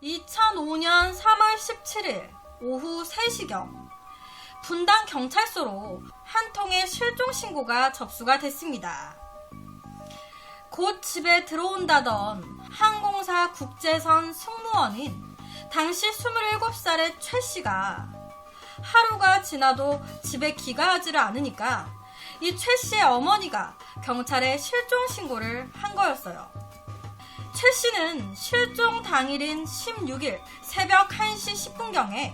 2005년 3월 17일 오후 3시경 분당 경찰서로 한 통의 실종 신고가 접수가 됐습니다. 곧 집에 들어온다던 항공사 국제선 승무원인 당시 27살의 최 씨가 하루가 지나도 집에 귀가하지를 않으니까 이 최 씨의 어머니가 경찰에 실종 신고를 한 거였어요. 최 씨는 실종 당일인 16일 새벽 1시 10분경에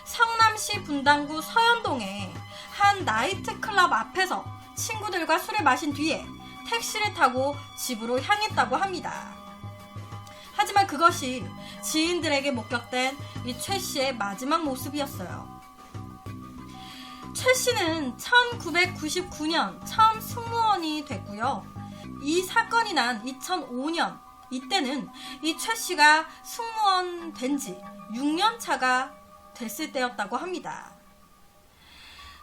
성남시 분당구 서현동의 한 나이트클럽 앞에서 친구들과 술을 마신 뒤에 택시를 타고 집으로 향했다고 합니다. 하지만 그것이 지인들에게 목격된 이 최 씨의 마지막 모습이었어요. 최 씨는 1999년 처음 승무원이 됐고요. 이 사건이 난 2005년, 이때는 이 최 씨가 승무원 된 지 6년 차가 됐을 때였다고 합니다.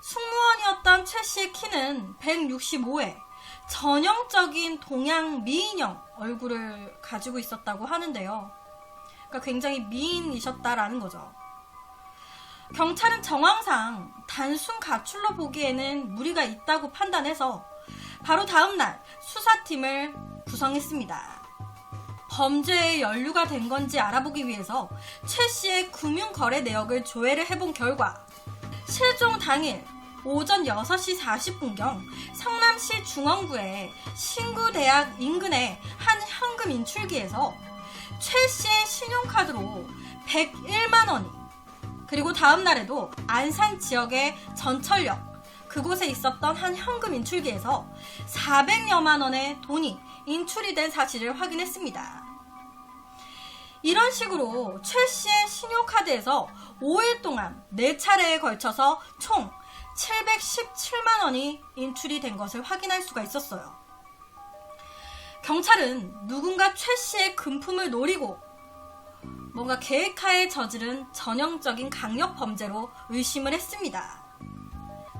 승무원이었던 최 씨의 키는 165에 전형적인 동양 미인형 얼굴을 가지고 있었다고 하는데요. 그러니까 굉장히 미인이셨다라는 거죠. 경찰은 정황상 단순 가출로 보기에는 무리가 있다고 판단해서 바로 다음날 수사팀을 구성했습니다. 범죄에 연루가 된 건지 알아보기 위해서 최 씨의 금융거래 내역을 조회를 해본 결과 실종 당일 오전 6시 40분경 성남시 중원구의 신구대학 인근의 한 현금 인출기에서 최 씨의 신용카드로 101만 원이 그리고 다음 날에도 안산 지역의 전철역 그곳에 있었던 한 현금 인출기에서 400여만 원의 돈이 인출이 된 사실을 확인했습니다. 이런 식으로 최 씨의 신용카드에서 5일 동안 4차례에 걸쳐서 총 717만 원이 인출이 된 것을 확인할 수가 있었어요. 경찰은 누군가 최 씨의 금품을 노리고 뭔가 계획하에 저지른 전형적인 강력 범죄로 의심을 했습니다.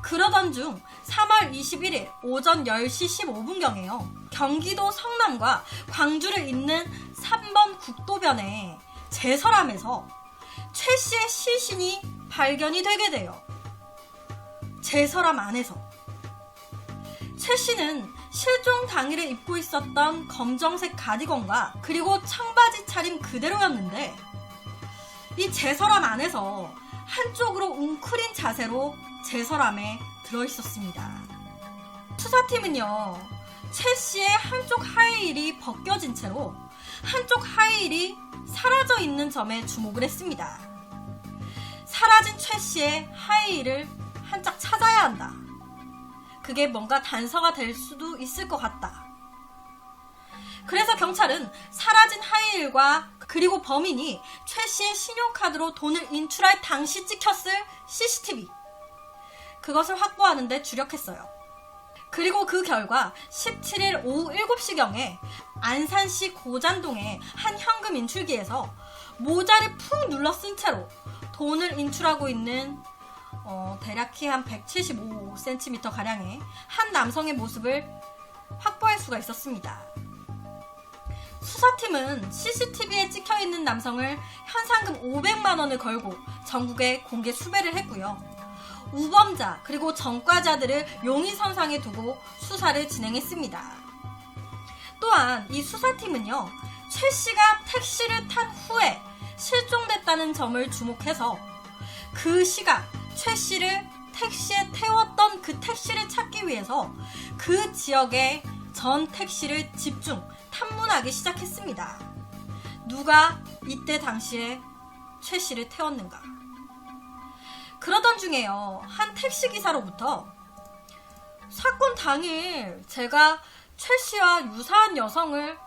그러던 중 3월 21일 오전 10시 15분경에요. 경기도 성남과 광주를 잇는 3번 국도변에 제설함에서 최 씨의 시신이 발견이 되게 돼요. 제설함 안에서. 최 씨는 실종 당일에 입고 있었던 검정색 가디건과 그리고 청바지 차림 그대로였는데 이 제설함 안에서 한쪽으로 웅크린 자세로 제설함에 들어있었습니다. 수사팀은요, 최 씨의 한쪽 하이힐이 벗겨진 채로 한쪽 하이힐이 사라져 있는 점에 주목을 했습니다. 사라진 최 씨의 하이힐을 한짝 찾아야 한다. 그게 뭔가 단서가 될 수도 있을 것 같다. 그래서 경찰은 사라진 하이힐과 그리고 범인이 최 씨의 신용카드로 돈을 인출할 당시 찍혔을 CCTV 그것을 확보하는 데 주력했어요. 그리고 그 결과 17일 오후 7시경에 안산시 고잔동의 한 현금 인출기에서 모자를 푹 눌러 쓴 채로 돈을 인출하고 있는 대략 키 한 175cm 가량의 한 남성의 모습을 확보할 수가 있었습니다. 수사팀은 CCTV에 찍혀있는 남성을 현상금 500만 원을 걸고 전국에 공개 수배를 했고요. 우범자 그리고 전과자들을 용의선상에 두고 수사를 진행했습니다. 또한 이 수사팀은요, 최 씨가 택시를 탄 후에 실종됐다는 점을 주목해서 그 시각 최 씨를 택시에 태웠던 그 택시를 찾기 위해서 그 지역의 전 택시를 집중 탐문하기 시작했습니다. 누가 이때 당시에 최 씨를 태웠는가. 그러던 중에요, 한 택시기사로부터 사건 당일 제가 최 씨와 유사한 여성을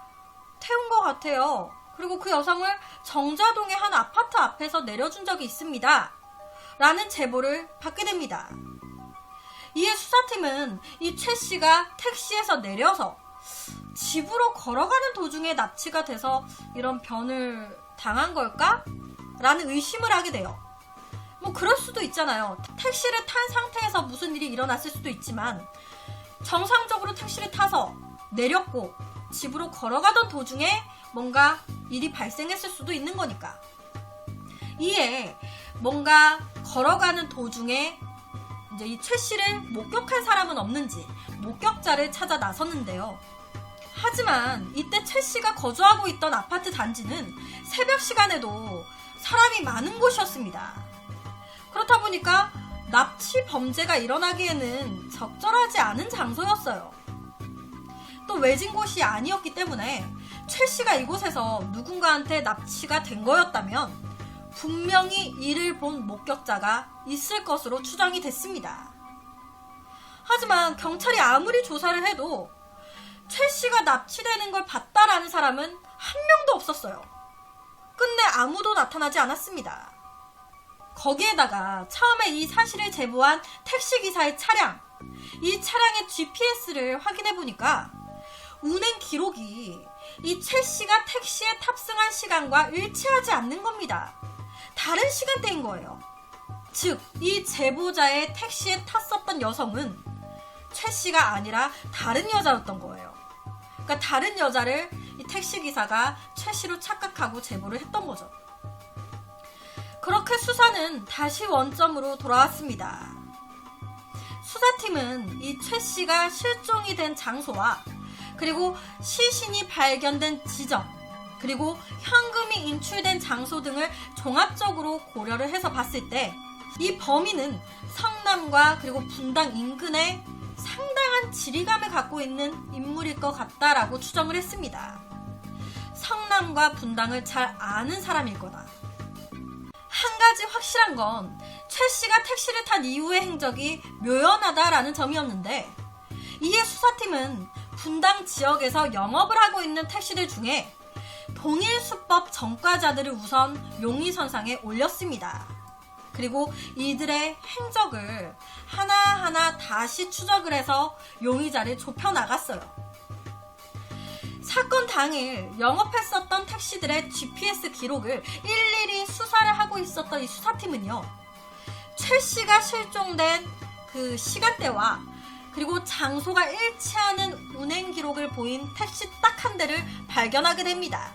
태운 것 같아요. 그리고 그 여성을 정자동의 한 아파트 앞에서 내려준 적이 있습니다. 라는 제보를 받게 됩니다. 이에 수사팀은 이 최 씨가 택시에서 내려서 집으로 걸어가는 도중에 납치가 돼서 이런 변을 당한 걸까? 라는 의심을 하게 돼요. 뭐 그럴 수도 있잖아요. 택시를 탄 상태에서 무슨 일이 일어났을 수도 있지만 정상적으로 택시를 타서 내렸고 집으로 걸어가던 도중에 뭔가 일이 발생했을 수도 있는 거니까. 이에 뭔가 걸어가는 도중에 이제 이 최 씨를 목격한 사람은 없는지 목격자를 찾아 나섰는데요. 하지만 이때 최 씨가 거주하고 있던 아파트 단지는 새벽 시간에도 사람이 많은 곳이었습니다. 그렇다 보니까 납치 범죄가 일어나기에는 적절하지 않은 장소였어요. 또 외진 곳이 아니었기 때문에 최 씨가 이곳에서 누군가한테 납치가 된 거였다면 분명히 이를 본 목격자가 있을 것으로 추정이 됐습니다. 하지만 경찰이 아무리 조사를 해도 최 씨가 납치되는 걸 봤다라는 사람은 한 명도 없었어요. 끝내 아무도 나타나지 않았습니다. 거기에다가 처음에 이 사실을 제보한 택시기사의 차량, 이 차량의 GPS를 확인해 보니까 운행 기록이 이 최 씨가 택시에 탑승한 시간과 일치하지 않는 겁니다. 다른 시간대인 거예요. 즉, 이 제보자의 택시에 탔었던 여성은 최 씨가 아니라 다른 여자였던 거예요. 그러니까 다른 여자를 이 택시기사가 최 씨로 착각하고 제보를 했던 거죠. 그렇게 수사는 다시 원점으로 돌아왔습니다. 수사팀은 이 최 씨가 실종이 된 장소와 그리고 시신이 발견된 지점, 그리고 현금이 인출된 장소 등을 종합적으로 고려를 해서 봤을 때 이 범인은 성남과 그리고 분당 인근에 상당한 지리감을 갖고 있는 인물일 것 같다라고 추정을 했습니다. 성남과 분당을 잘 아는 사람일 거다. 한 가지 확실한 건 최 씨가 택시를 탄 이후의 행적이 묘연하다라는 점이었는데, 이에 수사팀은 분당 지역에서 영업을 하고 있는 택시들 중에 동일 수법 전과자들을 우선 용의선상에 올렸습니다. 그리고 이들의 행적을 하나하나 다시 추적을 해서 용의자를 좁혀나갔어요. 사건 당일 영업했었던 택시들의 GPS 기록을 일일이 수사를 하고 있었던 이 수사팀은요, 최 씨가 실종된 그 시간대와 그리고 장소가 일치하는 운행 기록을 보인 택시 딱 한 대를 발견하게 됩니다.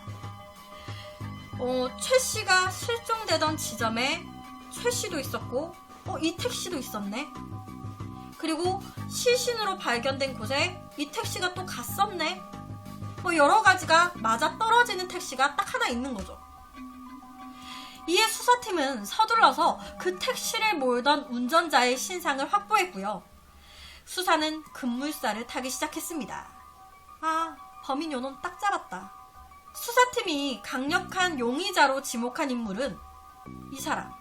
최 씨가 실종되던 지점에 최 씨도 있었고, 이 택시도 있었네. 그리고 시신으로 발견된 곳에 이 택시가 또 갔었네. 여러 가지가 맞아 떨어지는 택시가 딱 하나 있는 거죠. 이에 수사팀은 서둘러서 그 택시를 몰던 운전자의 신상을 확보했고요. 수사는 급물살을 타기 시작했습니다. 범인 요놈 딱 잡았다. 수사팀이 강력한 용의자로 지목한 인물은 이 사람,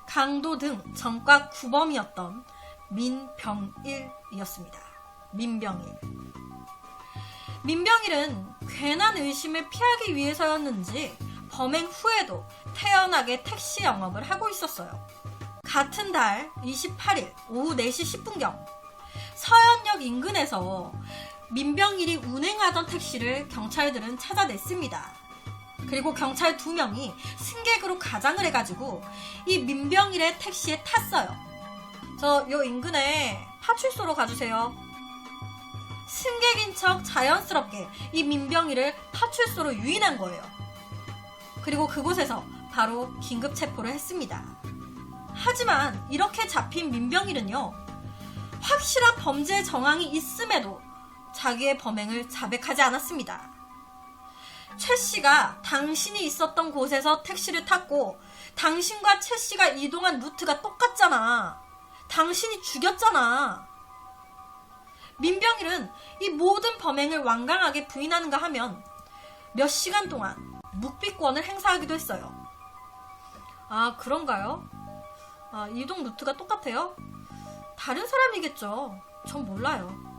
강도 등 전과 구범이었던 민병일이었습니다. 민병일은 괜한 의심을 피하기 위해서였는지 범행 후에도 태연하게 택시 영업을 하고 있었어요. 같은 달 28일 오후 4시 10분경 서현역 인근에서 민병일이 운행하던 택시를 경찰들은 찾아냈습니다. 그리고 경찰 2명이 승객으로 가장을 해가지고 이 민병일의 택시에 탔어요. 요 인근에 파출소로 가주세요. 승객인 척 자연스럽게 이 민병일을 파출소로 유인한 거예요. 그리고 그곳에서 바로 긴급 체포를 했습니다. 하지만 이렇게 잡힌 민병일은요, 확실한 범죄 정황이 있음에도 자기의 범행을 자백하지 않았습니다. 최 씨가 당신이 있었던 곳에서 택시를 탔고 당신과 최 씨가 이동한 루트가 똑같잖아. 당신이 죽였잖아. 민병일은 이 모든 범행을 완강하게 부인하는가 하면 몇 시간 동안 묵비권을 행사하기도 했어요. 그런가요? 이동 루트가 똑같아요? 다른 사람이겠죠. 전 몰라요.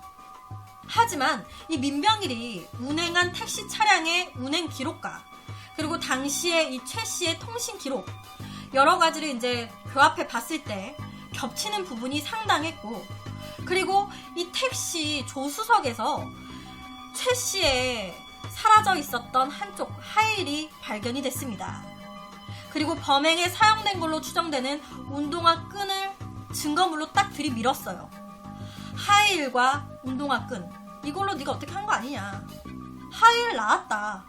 하지만 이 민병일이 운행한 택시 차량의 운행 기록과 그리고 당시에 이 최 씨의 통신 기록, 여러 가지를 이제 교합해 봤을 때 겹치는 부분이 상당했고, 그리고 이 택시 조수석에서 최 씨의 사라져 있었던 한쪽 하일이 발견이 됐습니다. 그리고 범행에 사용된 걸로 추정되는 운동화 끈을 증거물로 딱 들이밀었어요. 하일과 운동화 끈, 이걸로 네가 어떻게 한 거 아니냐. 하일 나왔다.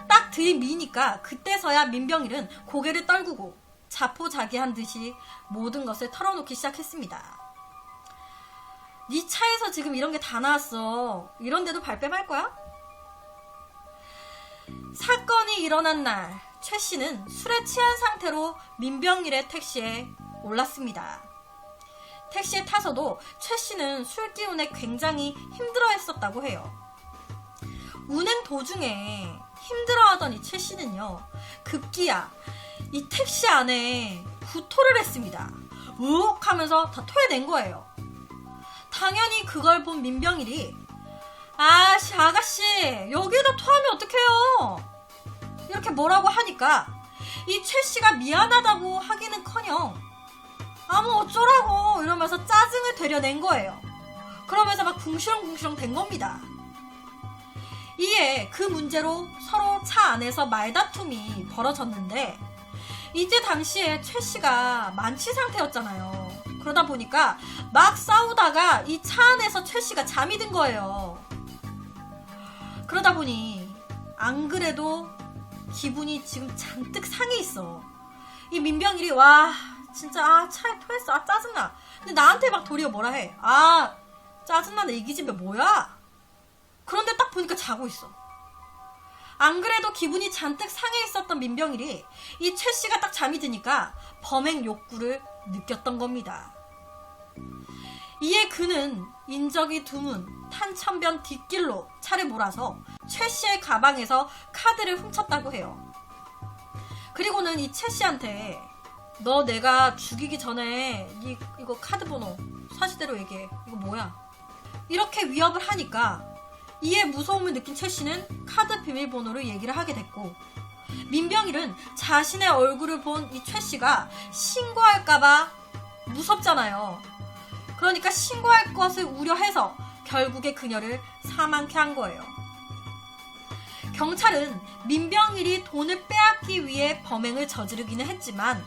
딱 들이미니까 그때서야 민병일은 고개를 떨구고 자포자기한 듯이 모든 것을 털어놓기 시작했습니다. 네 차에서 지금 이런 게 다 나왔어. 이런데도 발뺌할 거야? 사건이 일어난 날 최 씨는 술에 취한 상태로 민병일의 택시에 올랐습니다. 택시에 타서도 최 씨는 술 기운에 굉장히 힘들어했었다고 해요. 운행 도중에 힘들어하던 이 최 씨는요, 급기야 이 택시 안에 구토를 했습니다. 우욱 하면서 다 토해낸 거예요. 당연히 그걸 본 민병일이 아가씨 여기에다 토하면 어떡해요? 이렇게 뭐라고 하니까 이 최 씨가 미안하다고 하기는커녕 뭐 어쩌라고 이러면서 짜증을 되려낸 거예요. 그러면서 막 궁시렁궁시렁 된 겁니다. 이에 그 문제로 서로 차 안에서 말다툼이 벌어졌는데 이때 당시에 최 씨가 만취 상태였잖아요. 그러다 보니까 막 싸우다가 이 차 안에서 최 씨가 잠이 든 거예요. 그러다 보니 안 그래도 기분이 지금 잔뜩 상해 있어. 이 민병일이 와 진짜 차에 토했어. 짜증나. 근데 나한테 막 도리어 뭐라 해. 짜증나네. 이 기집애 뭐야? 그런데 딱 보니까 자고 있어. 안 그래도 기분이 잔뜩 상해 있었던 민병일이 이 최 씨가 딱 잠이 드니까 범행 욕구를 느꼈던 겁니다. 이에 그는 인적이 드문 탄천변 뒷길로 차를 몰아서 최 씨의 가방에서 카드를 훔쳤다고 해요. 그리고는 이 최 씨한테 너 내가 죽이기 전에 이거 카드 번호 사실대로 얘기해. 이거 뭐야? 이렇게 위협을 하니까 이에 무서움을 느낀 최 씨는 카드 비밀번호를 얘기를 하게 됐고 민병일은 자신의 얼굴을 본 이 최 씨가 신고할까봐 무섭잖아요. 그러니까 신고할 것을 우려해서 결국에 그녀를 사망케 한 거예요. 경찰은 민병일이 돈을 빼앗기 위해 범행을 저지르기는 했지만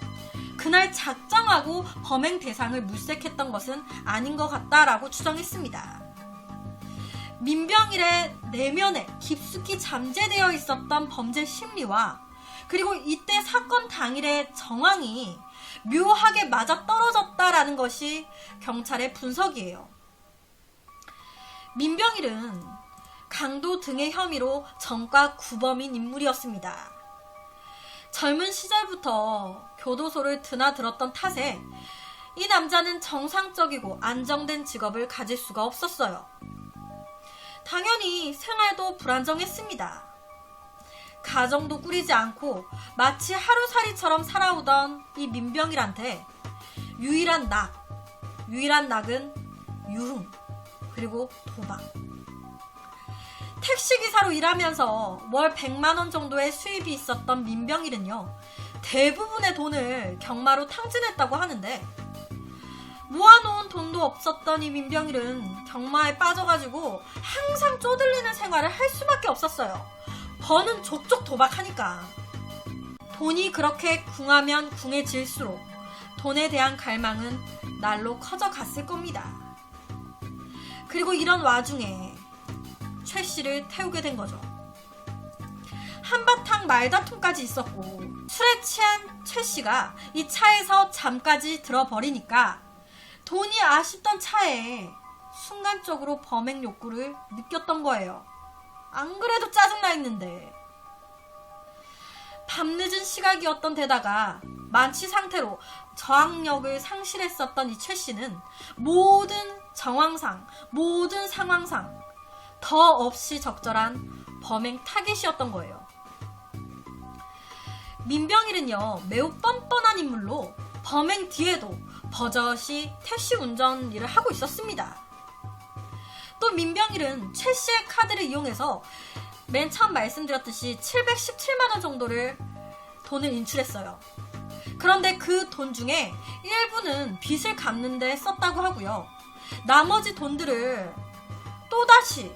그날 작정하고 범행 대상을 물색했던 것은 아닌 것 같다라고 추정했습니다. 민병일의 내면에 깊숙이 잠재되어 있었던 범죄 심리와 그리고 이때 사건 당일의 정황이 묘하게 맞아떨어졌다라는 것이 경찰의 분석이에요. 민병일은 강도 등의 혐의로 전과 구범인 인물이었습니다. 젊은 시절부터 교도소를 드나들었던 탓에 이 남자는 정상적이고 안정된 직업을 가질 수가 없었어요. 당연히 생활도 불안정했습니다. 가정도 꾸리지 않고 마치 하루살이처럼 살아오던 이 민병일한테 유일한 낙은 유흥 그리고 도박. 택시기사로 일하면서 월 100만원 정도의 수입이 있었던 민병일은요, 대부분의 돈을 경마로 탕진했다고 하는데 모아놓은 돈도 없었던 이 민병일은 경마에 빠져가지고 항상 쪼들리는 생활을 할 수밖에 없었어요. 버는 족족 도박하니까. 돈이 그렇게 궁하면 궁해질수록 돈에 대한 갈망은 날로 커져갔을 겁니다. 그리고 이런 와중에 최 씨를 태우게 된 거죠. 한바탕 말다툼까지 있었고 술에 취한 최 씨가 이 차에서 잠까지 들어버리니까 돈이 아쉽던 차에 순간적으로 범행 욕구를 느꼈던 거예요. 안 그래도 짜증나 있는데. 밤늦은 시각이었던 데다가 만취 상태로 저항력을 상실했었던 이 최 씨는 모든 정황상, 모든 상황상 더 없이 적절한 범행 타깃이었던 거예요. 민병일은요, 매우 뻔뻔한 인물로 범행 뒤에도 버젓이 택시 운전 일을 하고 있었습니다. 또 민병일은 최 씨의 카드를 이용해서 맨 처음 말씀드렸듯이 717만원 정도를 돈을 인출했어요. 그런데 그 돈 중에 일부는 빚을 갚는 데 썼다고 하고요. 나머지 돈들을 또다시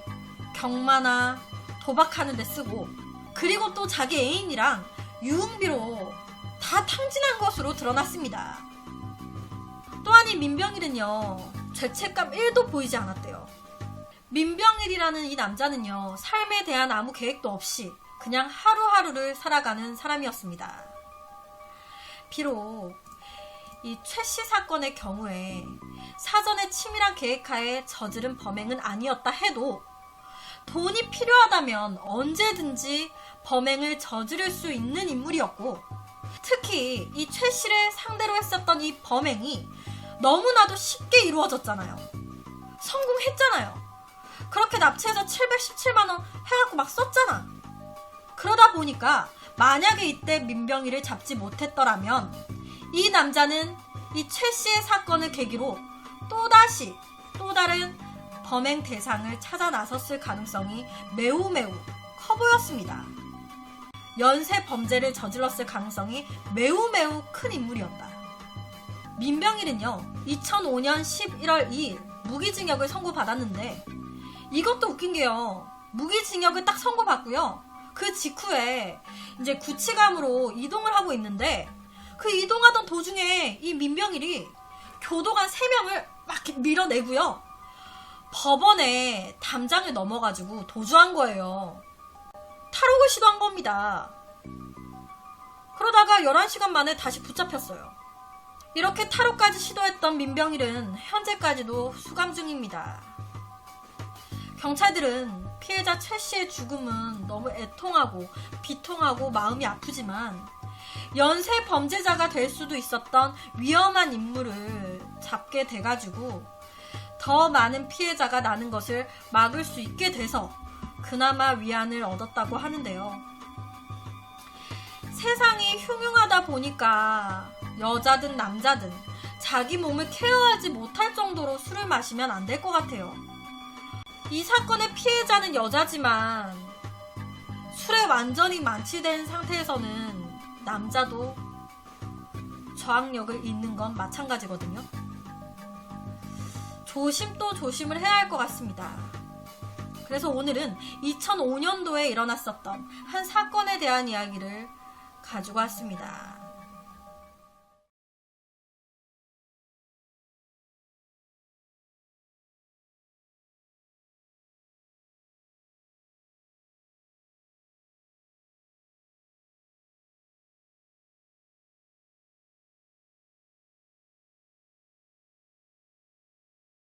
경마나 도박하는 데 쓰고, 그리고 또 자기 애인이랑 유흥비로 다 탕진한 것으로 드러났습니다. 또한 이 민병일은요, 죄책감 1도 보이지 않았대요. 민병일이라는 이 남자는요, 삶에 대한 아무 계획도 없이 그냥 하루하루를 살아가는 사람이었습니다. 비록 이 최씨 사건의 경우에 사전에 치밀한 계획하에 저지른 범행은 아니었다 해도 돈이 필요하다면 언제든지 범행을 저지를 수 있는 인물이었고, 특히 이 최씨를 상대로 했었던 이 범행이 너무나도 쉽게 이루어졌잖아요. 성공했잖아요. 그렇게 납치해서 717만원 해갖고 막 썼잖아. 그러다 보니까 만약에 이때 민병희를 잡지 못했더라면 이 남자는 이 최씨의 사건을 계기로 또 다른 범행 대상을 찾아 나섰을 가능성이 매우 커 보였습니다. 연쇄 범죄를 저질렀을 가능성이 매우 큰 인물이었다. 민병일은요, 2005년 11월 2일 무기징역을 선고받았는데, 이것도 웃긴 게요, 무기징역을 딱 선고받고요, 그 직후에 이제 구치감으로 이동을 하고 있는데, 그 이동하던 도중에 이 민병일이 교도관 3명을 막 밀어내고요, 법원에 담장을 넘어가지고 도주한 거예요. 탈옥을 시도한 겁니다. 그러다가 11시간 만에 다시 붙잡혔어요. 이렇게 탈옥까지 시도했던 민병일은 현재까지도 수감 중입니다. 경찰들은 피해자 최씨의 죽음은 너무 애통하고 비통하고 마음이 아프지만, 연쇄 범죄자가 될 수도 있었던 위험한 인물을 잡게 돼가지고 더 많은 피해자가 나는 것을 막을 수 있게 돼서 그나마 위안을 얻었다고 하는데요. 세상이 흉흉하다 보니까 여자든 남자든 자기 몸을 케어하지 못할 정도로 술을 마시면 안 될 것 같아요. 이 사건의 피해자는 여자지만 술에 완전히 만취된 상태에서는 남자도 저항력을 잃는 건 마찬가지거든요. 조심 또 조심을 해야 할 것 같습니다. 그래서 오늘은 2005년도에 일어났었던 한 사건에 대한 이야기를 가지고 왔습니다.